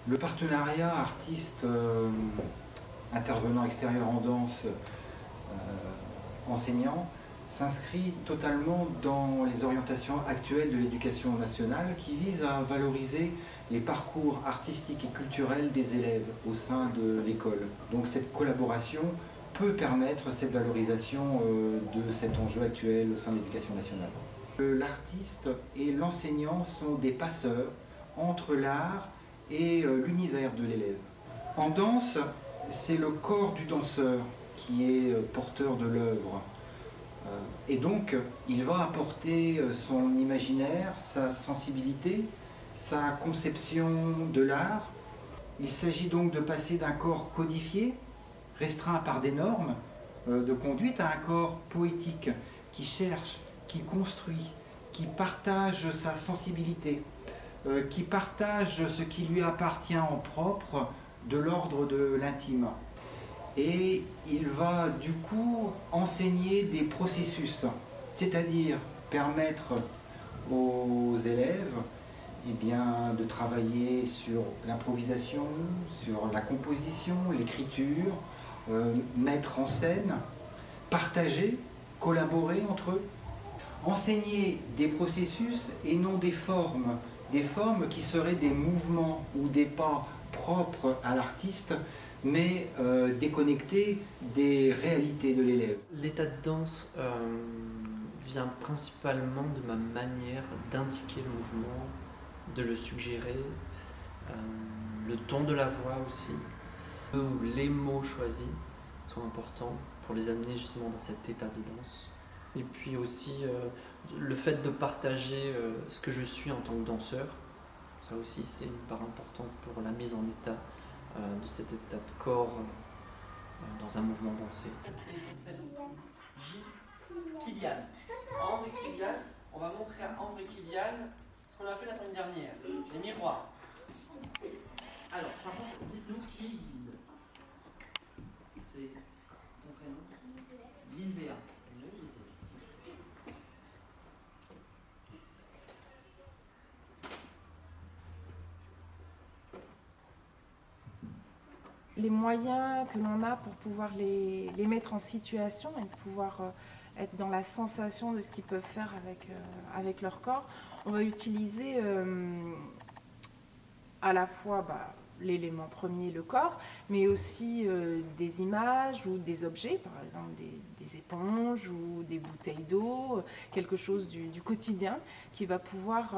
Le partenariat artiste intervenant extérieur en danse enseignant s'inscrit totalement dans les orientations actuelles de l'éducation nationale qui visent à valoriser les parcours artistiques et culturels des élèves au sein de l'école. Donc cette collaboration peut permettre cette valorisation de cet enjeu actuel au sein de l'éducation nationale. L'artiste et l'enseignant sont des passeurs entre l'art et l'univers de l'élève. En danse, c'est le corps du danseur qui est porteur de l'œuvre. Et donc, il va apporter son imaginaire, sa sensibilité, sa conception de l'art. Il s'agit donc de passer d'un corps codifié, restreint par des normes de conduite, à un corps poétique qui cherche, qui construit, qui partage sa sensibilité, qui partage ce qui lui appartient en propre de l'ordre de l'intime. Et il va du coup enseigner des processus, c'est-à-dire permettre aux élèves de travailler sur l'improvisation, sur la composition, l'écriture, mettre en scène, partager, collaborer entre eux, enseigner des processus et non des formes qui seraient des mouvements ou des pas propres à l'artiste, mais déconnectés des réalités de l'élève. L'état de danse vient principalement de ma manière d'indiquer le mouvement, de le suggérer, le ton de la voix aussi, où les mots choisis sont importants pour les amener justement dans cet état de danse. Et puis aussi le fait de partager ce que je suis en tant que danseur, ça aussi c'est une part importante pour la mise en état de cet état de corps dans un mouvement dansé. Kylian. Ambre et Kylian, on va montrer à Ambre et Kylian ce qu'on a fait la semaine dernière, les miroirs. Alors, par contre, dites-nous qui guide. C'est ton prénom? Liséa. Les moyens que l'on a pour pouvoir les mettre en situation et de pouvoir être dans la sensation de ce qu'ils peuvent faire avec leur corps, on va utiliser à la fois l'élément premier, le corps, mais aussi des images ou des objets, par exemple des éponges ou des bouteilles d'eau, quelque chose du quotidien qui va pouvoir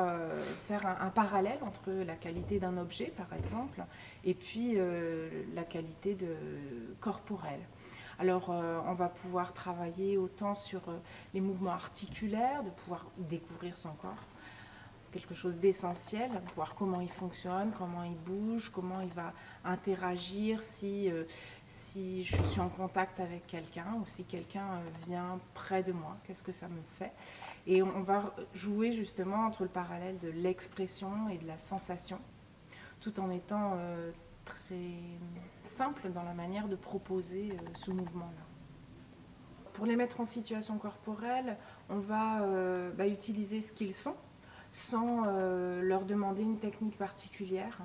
faire un parallèle entre la qualité d'un objet, par exemple, et puis la qualité corporelle. Alors on va pouvoir travailler autant sur les mouvements articulaires, de pouvoir découvrir son corps, quelque chose d'essentiel, voir comment il fonctionne, comment il bouge, comment il va interagir si je suis en contact avec quelqu'un ou si quelqu'un vient près de moi, qu'est-ce que ça me fait. Et on va jouer justement entre le parallèle de l'expression et de la sensation, tout en étant très simple dans la manière de proposer ce mouvement-là. Pour les mettre en situation corporelle, on va utiliser ce qu'ils sont, sans leur demander une technique particulière,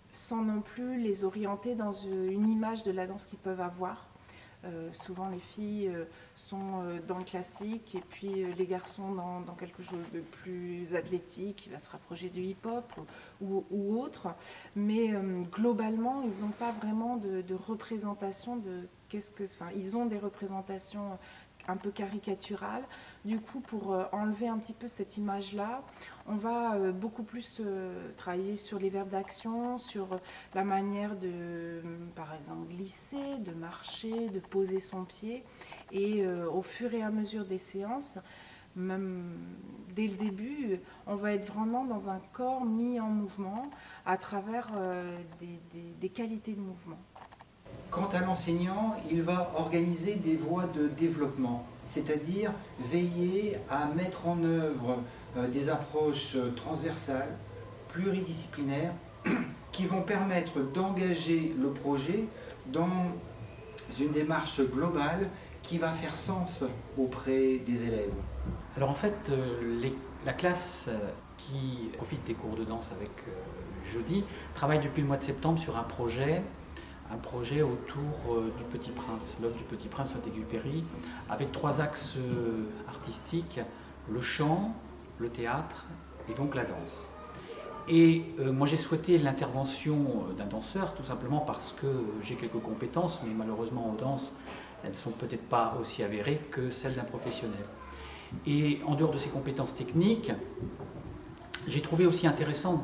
sans non plus les orienter dans une image de la danse qu'ils peuvent avoir. Souvent les filles sont dans le classique et puis les garçons dans quelque chose de plus athlétique qui va se rapprocher du hip-hop ou autre, mais globalement ils n'ont pas vraiment de représentation de ils ont des représentations un peu caricatural. Du coup, pour enlever un petit peu cette image-là, on va beaucoup plus travailler sur les verbes d'action, sur la manière de, par exemple, glisser, de marcher, de poser son pied. Et au fur et à mesure des séances, même dès le début, on va être vraiment dans un corps mis en mouvement à travers des qualités de mouvement. Quant à l'enseignant, il va organiser des voies de développement, c'est-à-dire veiller à mettre en œuvre des approches transversales, pluridisciplinaires, qui vont permettre d'engager le projet dans une démarche globale qui va faire sens auprès des élèves. Alors en fait, la classe qui profite des cours de danse avec jeudi, travaille depuis le mois de septembre sur un projet autour du Petit Prince, l'œuvre du Petit Prince Saint-Exupéry, avec 3 axes artistiques, le chant, le théâtre et donc la danse. Et moi j'ai souhaité l'intervention d'un danseur, tout simplement parce que j'ai quelques compétences, mais malheureusement en danse, elles ne sont peut-être pas aussi avérées que celles d'un professionnel. Et en dehors de ces compétences techniques, j'ai trouvé aussi intéressant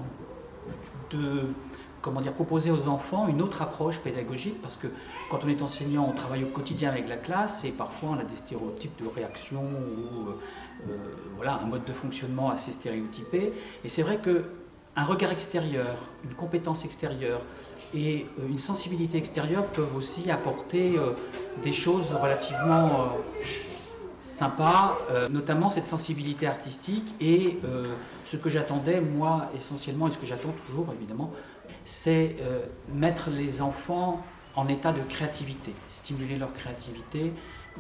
de proposer aux enfants une autre approche pédagogique, parce que quand on est enseignant, on travaille au quotidien avec la classe et parfois on a des stéréotypes de réaction ou voilà, un mode de fonctionnement assez stéréotypé. Et c'est vrai qu'un regard extérieur, une compétence extérieure et une sensibilité extérieure peuvent aussi apporter des choses relativement sympas, notamment cette sensibilité artistique et ce que j'attendais moi essentiellement, et ce que j'attends toujours évidemment, c'est mettre les enfants en état de créativité, stimuler leur créativité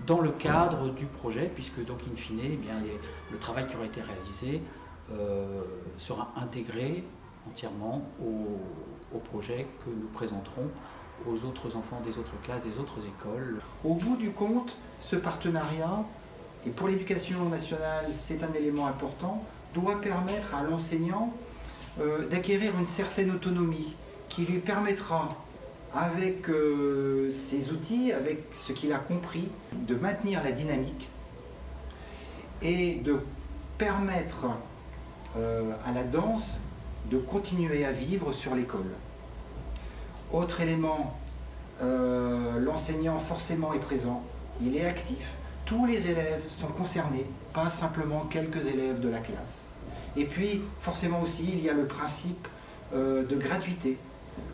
dans le cadre du projet, puisque donc in fine, eh bien, le travail qui aura été réalisé sera intégré entièrement au projet que nous présenterons aux autres enfants des autres classes, des autres écoles. Au bout du compte, ce partenariat, et pour l'éducation nationale c'est un élément important, doit permettre à l'enseignant d'acquérir une certaine autonomie qui lui permettra, avec ses outils, avec ce qu'il a compris, de maintenir la dynamique et de permettre à la danse de continuer à vivre sur l'école. Autre élément, l'enseignant forcément est présent, il est actif, tous les élèves sont concernés, pas simplement quelques élèves de la classe. Et puis, forcément aussi, il y a le principe de gratuité.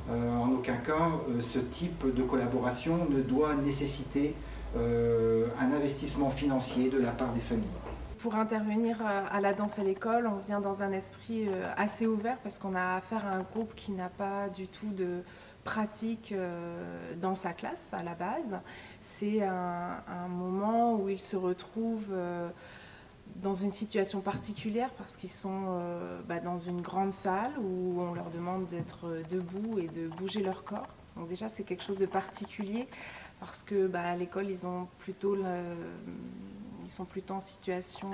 En aucun cas, ce type de collaboration ne doit nécessiter un investissement financier de la part des familles. Pour intervenir à la danse à l'école, on vient dans un esprit assez ouvert parce qu'on a affaire à un groupe qui n'a pas du tout de pratique dans sa classe à la base. C'est un moment où ils se retrouvent dans une situation particulière parce qu'ils sont dans une grande salle où on leur demande d'être debout et de bouger leur corps. Donc déjà c'est quelque chose de particulier parce que à l'école ils sont plutôt en situation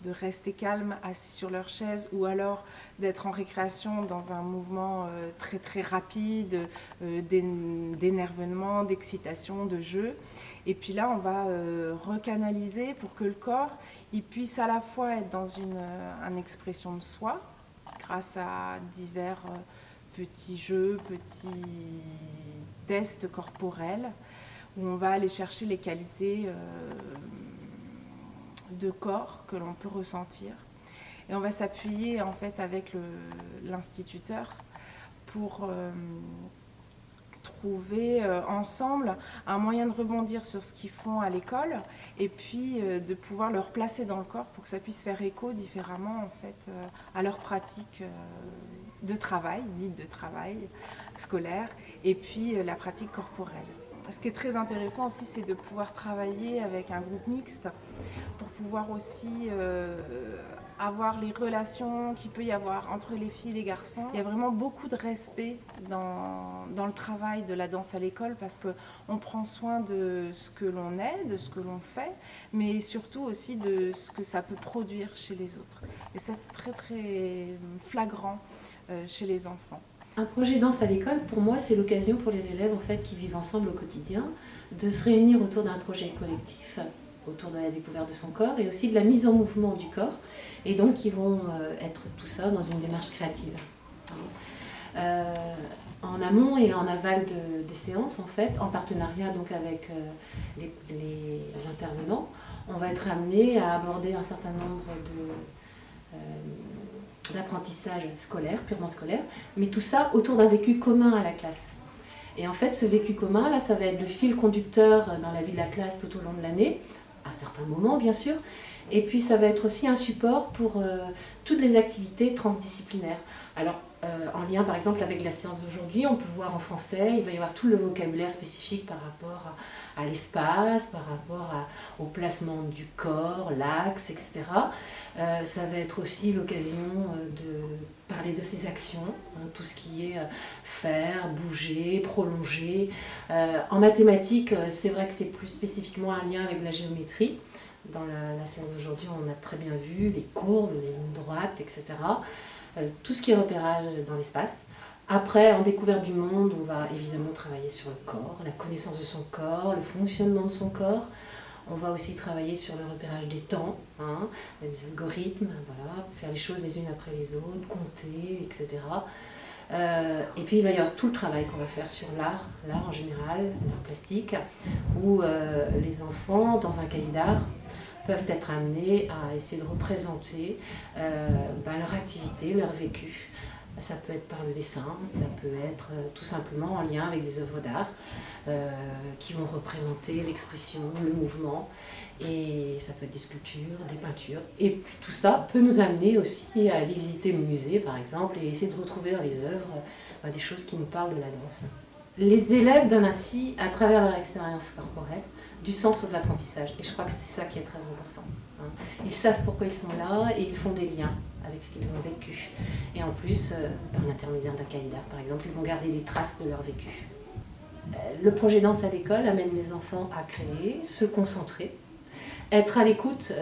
de rester calmes, assis sur leur chaise, ou alors d'être en récréation dans un mouvement très très rapide, d'énervement, d'excitation, de jeu. Et puis là, on va recanaliser pour que le corps il puisse à la fois être dans une expression de soi, grâce à divers petits jeux, petits tests corporels, où on va aller chercher les qualités de corps que l'on peut ressentir. Et on va s'appuyer en fait avec l'instituteur pour trouver ensemble un moyen de rebondir sur ce qu'ils font à l'école et puis de pouvoir le replacer dans le corps pour que ça puisse faire écho différemment en fait à leur pratique de travail, dite de travail scolaire, et puis la pratique corporelle. Ce qui est très intéressant aussi, c'est de pouvoir travailler avec un groupe mixte pour pouvoir aussi avoir les relations qu'il peut y avoir entre les filles et les garçons. Il y a vraiment beaucoup de respect dans le travail de la danse à l'école parce qu'on prend soin de ce que l'on est, de ce que l'on fait, mais surtout aussi de ce que ça peut produire chez les autres. Et ça, c'est très très flagrant chez les enfants. Un projet danse à l'école, pour moi, c'est l'occasion pour les élèves en fait, qui vivent ensemble au quotidien de se réunir autour d'un projet collectif, autour de la découverte de son corps et aussi de la mise en mouvement du corps. Et donc, ils vont être tout ça dans une démarche créative. En amont et en aval des séances, en fait, en partenariat donc, avec les intervenants, on va être amené à aborder un certain nombre d'apprentissage scolaire, purement scolaire, mais tout ça autour d'un vécu commun à la classe. Et en fait, ce vécu commun, là, ça va être le fil conducteur dans la vie de la classe tout au long de l'année, à certains moments, bien sûr, et puis ça va être aussi un support pour toutes les activités transdisciplinaires. Alors, en lien par exemple avec la séance d'aujourd'hui, on peut voir en français, il va y avoir tout le vocabulaire spécifique par rapport à l'espace, par rapport au placement du corps, l'axe, etc. Ça va être aussi l'occasion de parler de ses actions, hein, tout ce qui est faire, bouger, prolonger. En mathématiques, c'est vrai que c'est plus spécifiquement un lien avec la géométrie. Dans la séance d'aujourd'hui, on a très bien vu les courbes, les lignes droites, etc. Tout ce qui est repérage dans l'espace. Après, en découverte du monde, on va évidemment travailler sur le corps, la connaissance de son corps, le fonctionnement de son corps. On va aussi travailler sur le repérage des temps, hein, les algorithmes, voilà, faire les choses les unes après les autres, compter, etc. Et puis il va y avoir tout le travail qu'on va faire sur l'art en général, l'art plastique, où les enfants, dans un cahier d'art, peuvent être amenés à essayer de représenter leur activité, leur vécu. Ça peut être par le dessin, ça peut être tout simplement en lien avec des œuvres d'art qui vont représenter l'expression, le mouvement, et ça peut être des sculptures, des peintures. Et puis, tout ça peut nous amener aussi à aller visiter le musée, par exemple, et essayer de retrouver dans les œuvres des choses qui nous parlent de la danse. Les élèves donnent ainsi, à travers leur expérience corporelle, du sens aux apprentissages. Et je crois que c'est ça qui est très important. Hein. Ils savent pourquoi ils sont là et ils font des liens avec ce qu'ils ont vécu. Et en plus, par l'intermédiaire d'un cahier d'art, par exemple, ils vont garder des traces de leur vécu. Le projet Danse à l'école amène les enfants à créer, se concentrer, être à l'écoute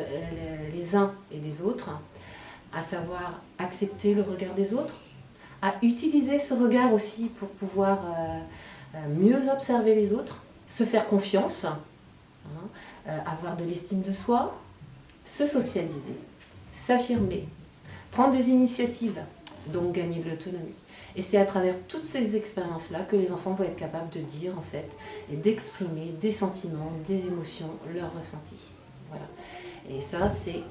les uns et des autres, à savoir accepter le regard des autres, à utiliser ce regard aussi pour pouvoir mieux observer les autres, se faire confiance, avoir de l'estime de soi, se socialiser, s'affirmer, prendre des initiatives, donc gagner de l'autonomie. Et c'est à travers toutes ces expériences-là que les enfants vont être capables de dire, en fait, et d'exprimer des sentiments, des émotions, leurs ressentis. Voilà. Et ça, c'est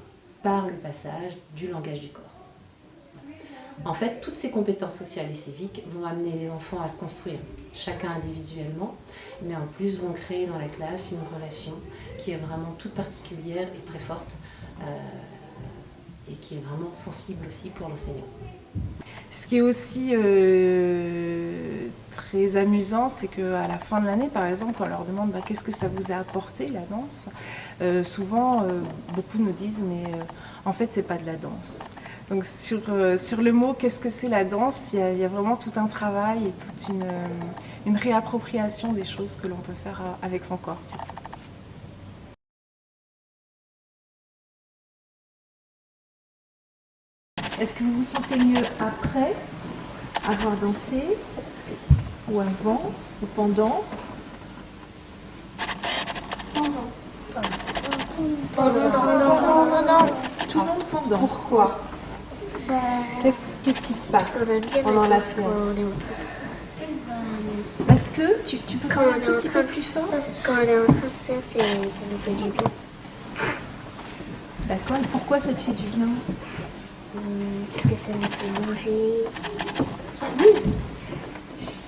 par le passage du langage du corps. En fait, toutes ces compétences sociales et civiques vont amener les enfants à se construire, chacun individuellement, mais en plus vont créer dans la classe une relation qui est vraiment toute particulière et très forte, et qui est vraiment sensible aussi pour l'enseignant. Ce qui est aussi très amusant, c'est qu'à la fin de l'année, par exemple, quand on leur demande qu'est-ce que ça vous a apporté la danse, souvent beaucoup nous disent mais en fait c'est pas de la danse. Donc sur le mot qu'est-ce que c'est la danse, il y a vraiment tout un travail et toute une réappropriation des choses que l'on peut faire avec son corps. Est-ce que vous vous sentez mieux après avoir dansé, ou avant, ou pendant? Pendant. Tout le monde pendant. Pourquoi? Qu'est-ce qui se passe pendant la séance? Parce que tu peux parler un tout petit peu plus fort? Quand on est en train de faire, ça nous fait du bien. D'accord, et pourquoi ça te fait du bien? Parce que ça nous fait bouger.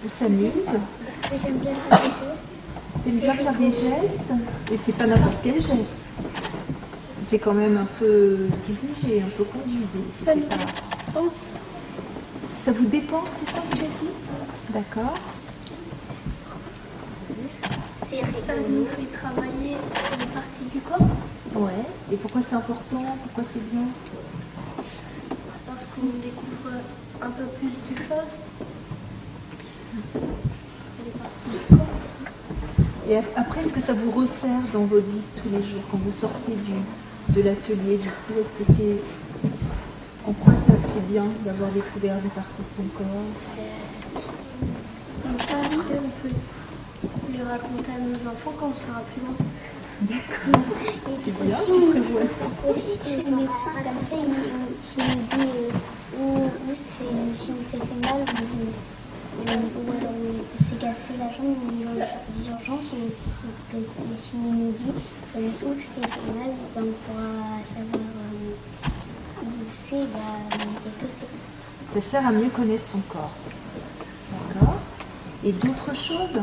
On s'amuse. Parce que j'aime bien faire des gestes. T'aimes bien faire des gestes? Et c'est pas n'importe quel geste. C'est quand même un peu dirigé, un peu conduit. Ça nous dépense. Ça vous dépense, c'est ça que tu as dit? D'accord. Ça nous fait travailler des parties du corps. Ouais. Et pourquoi c'est important? Pourquoi c'est bien? Parce qu'on découvre un peu plus de choses. Des parties du corps. Et après, est-ce que ça vous resserre dans vos vies tous les jours quand vous sortez de l'atelier du coup? Est-ce que c'est... En quoi ça c'est bien d'avoir découvert des parties de son corps? On peut les raconter à nos enfants quand on sera plus grand. D'accord. C'est bien, tu prévois. Aussi, chez le médecin, comme ça, s'il nous dit s'il nous s'est fait mal, ou alors on s'est cassé la jambe, ou des urgences, et s'il nous dit où tu t'es fait mal, on pourra savoir où c'est, quelque chose. Ça sert à mieux connaître son corps. D'accord. Et d'autres choses?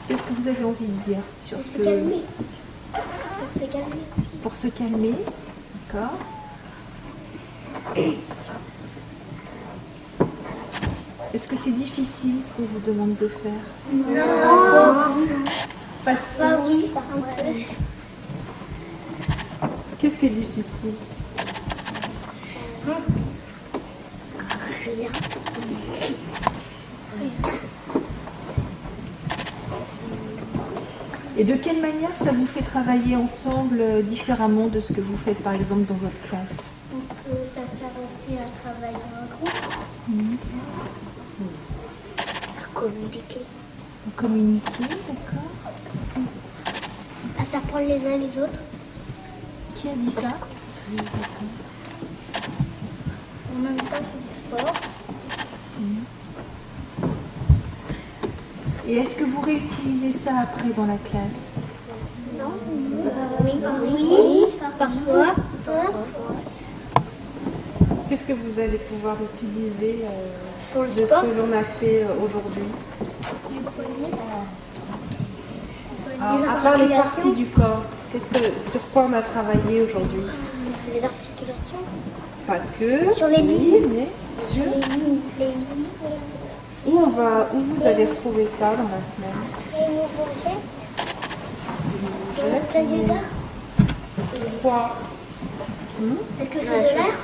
Qu'est-ce que vous avez envie de dire sur ce... calmer. Pour se calmer. Pour se calmer, d'accord. Est-ce que c'est difficile ce qu'on vous demande de faire? Non. Facile. Bah oui, par contre. Qu'est-ce qui est difficile? Et de quelle manière ça vous fait travailler ensemble différemment de ce que vous faites par exemple dans votre classe? Donc, ça sert aussi à travailler en groupe, à communiquer, À communiquer, d'accord. à s'apprendre les uns les autres. Qui a dit ça? En même temps que du sport. Et est-ce que vous réutilisez ça après dans la classe? Non. Oui, parfois. Qu'est-ce que vous allez pouvoir utiliser Pour le de sport. ce que l'on a fait aujourd'hui? À part les parties du corps, sur quoi on a travaillé aujourd'hui? Les articulations. Pas que. Sur les lignes. mais Sur les lignes. Les lignes. où vous allez retrouver ça dans la semaine? Les nouveaux gestes. Les ateliers d'art. Quoi? Est-ce que c'est de l'art?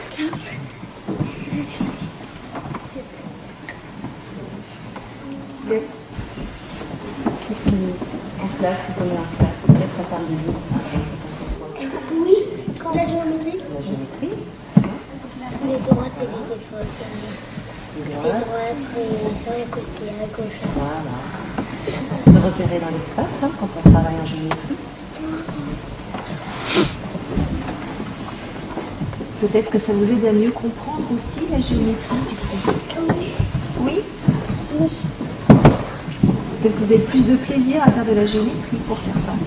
Qu'est-ce qui est en classe, ce qu'on met en classe? Peut-être qu'on parle de livres. Oui, quand la géométrie. La géométrie, Les droites et les fausses. Les voilà. droites et sur les côtés, à gauche. Voilà. Se repérer dans l'espace hein, quand on travaille en géométrie. Peut-être que ça vous aide à mieux comprendre aussi la géométrie du coup. Oui? Peut-être que vous avez plus de plaisir à faire de la géométrie pour certains.